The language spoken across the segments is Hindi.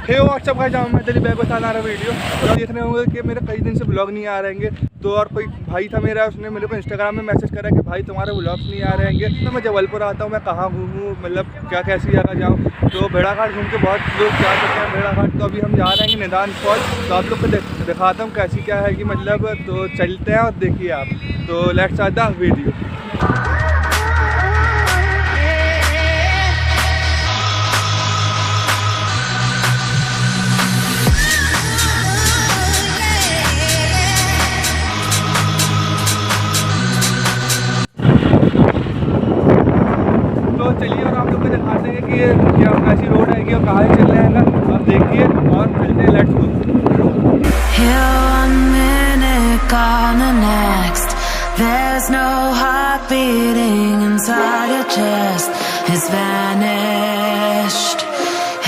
हे व्हाट्सअप भाई, जाऊँ मैं चलिए बैग बताना रहा वीडियो। और देख रहे होंगे कि मेरे कई दिन से ब्लॉग नहीं आ रहेंगे। तो और कोई भाई था मेरा, उसने मेरे को इंस्टाग्राम में मैसेज करा कि भाई तुम्हारे ब्लॉग्स नहीं आ रहेंगे। तो मैं जबलपुर आता हूँ, मैं कहाँ घूमूँ, मतलब क्या कैसी जगह जाऊँ। तो भेड़ाघाट घूम के बहुत लोग जा चुके हैं भेड़ाघाट। तो अभी हम जा रहे हैं निदान फॉल। तो आप लोग को दिखाता हूँ कैसी क्या है कि मतलब। तो चलते हैं और देखिए आप। तो लेट्स स्टार्ट द वीडियो। चलिए और आप लोग को दिखाते हैं कि ये क्या कैसी रोड है और कहाँ चल रहे हैं। आप देखिए और चलते हैं, let's go. Here one minute, gone the next. There's no heart beating inside your chest. It's vanished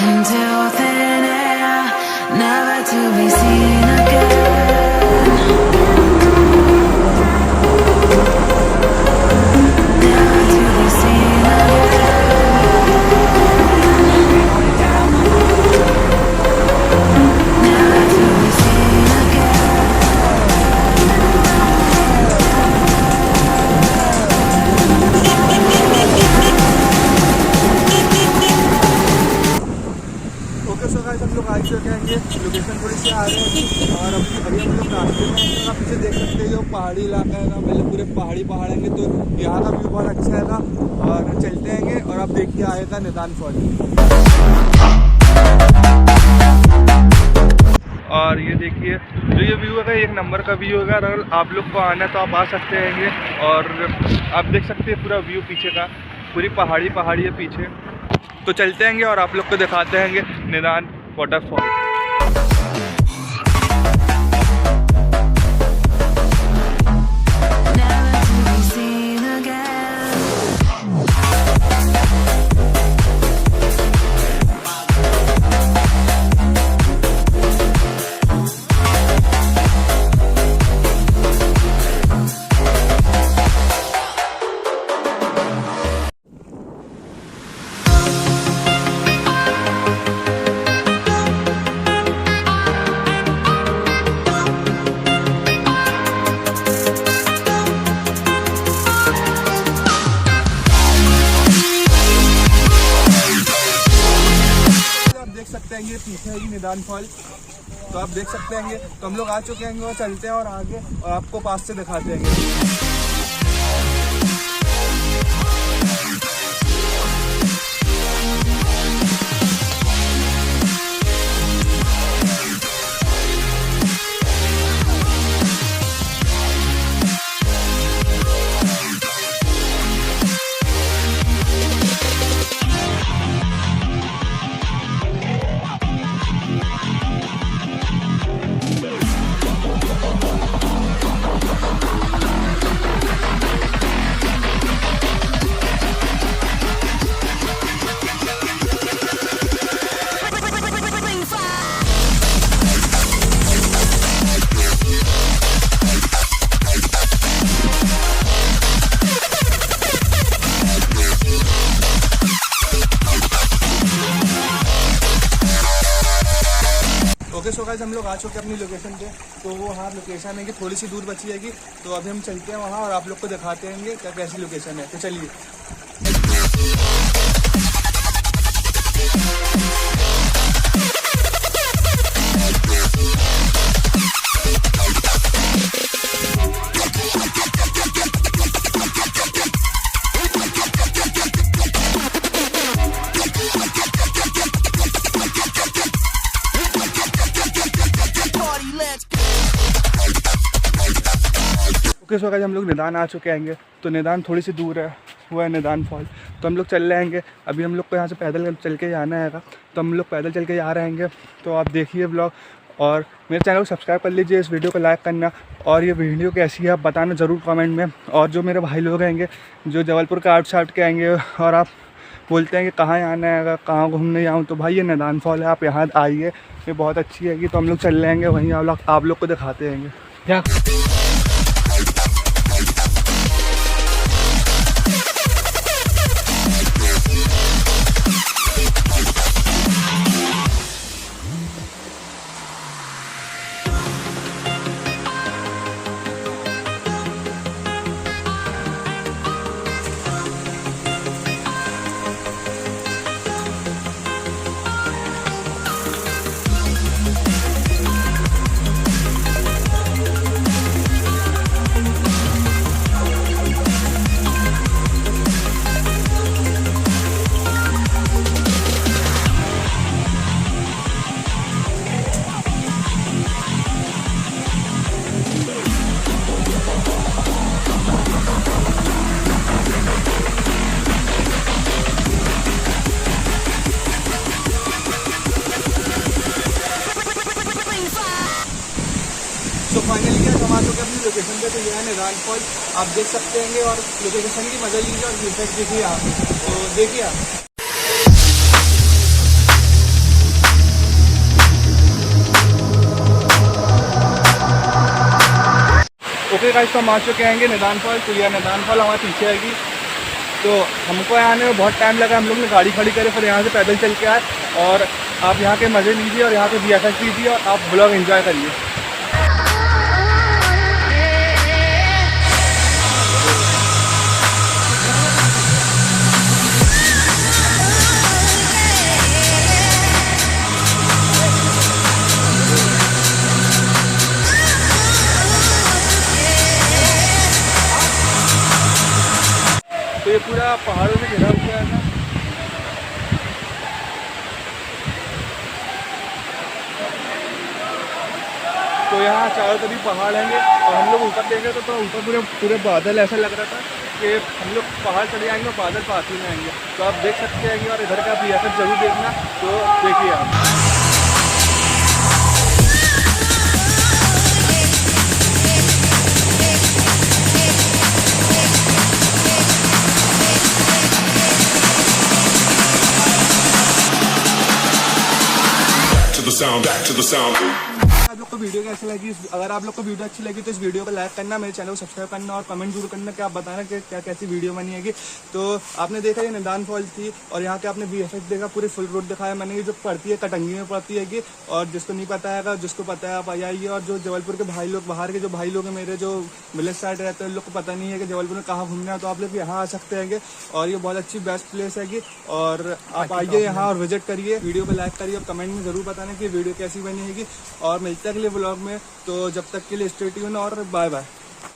into thin air, never to be seen again. Location थोड़ी सी आ रहे हैं और अभी हम लोग रास्ते में हैं। तो आप पीछे देख सकते हैं जो पहाड़ी इलाका है ना, मतलब पूरे पहाड़ हैंगे। तो यहाँ का व्यू बहुत अच्छा है और चलते हैंगे। और आप देखिए आएगा निदान फॉल। और ये देखिए जो ये व्यू है एक नंबर का व्यू होगा। अगर आप लोग को आना है तो आप आ सकते हैंगे। और आप देख सकते हैं पूरा व्यू पीछे का, पूरी पहाड़ी है पीछे। तो चलते हैंगे और आप लोग को दिखाते हैंगे निदान वाटरफॉल। ये पीछे है निदान फॉल। तो आप देख सकते हैं। तो हम लोग आ चुके हैं और चलते हैं और आगे और आपको पास से दिखाते हैं। सो गाइस हम लोग आ चुके हैं अपनी लोकेशन पे। तो वो हाँ लोकेशन है कि थोड़ी सी दूर बची जाएगी। तो अभी हम चलते हैं वहाँ और आप लोग को दिखाते हैं क्या कैसी लोकेशन है। तो चलिए। ओके सो गाइस हम लोग निदान आ चुके हैं। तो निदान थोड़ी सी दूर है, वो है निदान फॉल। तो हम लोग चल रहे हैं। अभी हम लोग को यहाँ से पैदल चल के जाना है। तो हम लोग पैदल चल के जा रहे हैं। तो आप देखिए ब्लॉग और मेरे चैनल को सब्सक्राइब कर लीजिए, इस वीडियो को लाइक करना। और ये वीडियो कैसी है आप बताना ज़रूर कमेंट में। और जो मेरे भाई लोग आएंगे जो जबलपुर के आउट के आएंगे और आप बोलते हैं कि कहाँ आना है, कहाँ घूमने जाऊँ, तो भाई ये निदान फॉल है, आप यहाँ आइए, ये बहुत अच्छी है। तो हम लोग चल रहे हैं वहीं, आप लोग को दिखाते हैं क्या। लोकेशन पे, तो ये है निदान फॉल, आप देख सकते हैं और लोकेशन की मजा लीजिए और इफेक्ट देखिए आप, तो देखिए आप। ओके गाइस, तो हम आ चुके हैं निदान फॉल। तो यह निदान फॉल हमारे पीछे आएगी। तो हमको यहाँ आने में बहुत टाइम लगा, हम लोग ने गाड़ी खड़ी करे, फिर यहाँ से पैदल चल के आए। और आप यहाँ के मज़े लीजिए और यहाँ पे VFX लीजिए और आप ब्लॉग एंजॉय करिए। तो ये पूरा पहाड़ों से घिरा हुआ है। तो यहाँ चारों तरफ पहाड़ हैं और हम लोग ऊपर देखें तो ऊपर पूरे पूरे बादल, ऐसा लग रहा था कि हम लोग पहाड़ चढ़े आएंगे और बादल पास ही में आएंगे। तो आप देख सकते हैं कि और इधर का VFX जरूर देखना। तो देखिए आप। Back to the sound. आप लोग को वीडियो कैसी लगी? अगर आप लोग को वीडियो अच्छी लगी तो इस वीडियो को लाइक करना, मेरे चैनल को सब्सक्राइब करना और कमेंट जरूर करना कि आप बताना कि क्या कैसी वीडियो बनी है। तो आपने देखा ये निदान फॉल थी और यहाँ के आपने VFX देखा, पूरी फुल रोड दिखाया मैंने। ये जो पड़ती है कटंगी में पड़ती है, और जिसको नहीं पता है, जिसको पता है आप आइए। और जो जबलपुर के भाई लोग, बाहर के जो भाई लोग हैं मेरे, जो विलेज साइड रहते हैं, उन लोग को पता नहीं है कि जबलपुर में कहाँ घूमना है, तो आप लोग यहाँ आ सकते हैं। और ये बहुत अच्छी बेस्ट प्लेस है और आप आइए यहाँ और विजिट करिए। वीडियो को लाइक करिए और कमेंट में जरूर बताना कि वीडियो कैसी बनी है। और मिलते हैं अगले व्लॉग में। तो जब तक के लिए स्टे ट्यून और बाय बाय।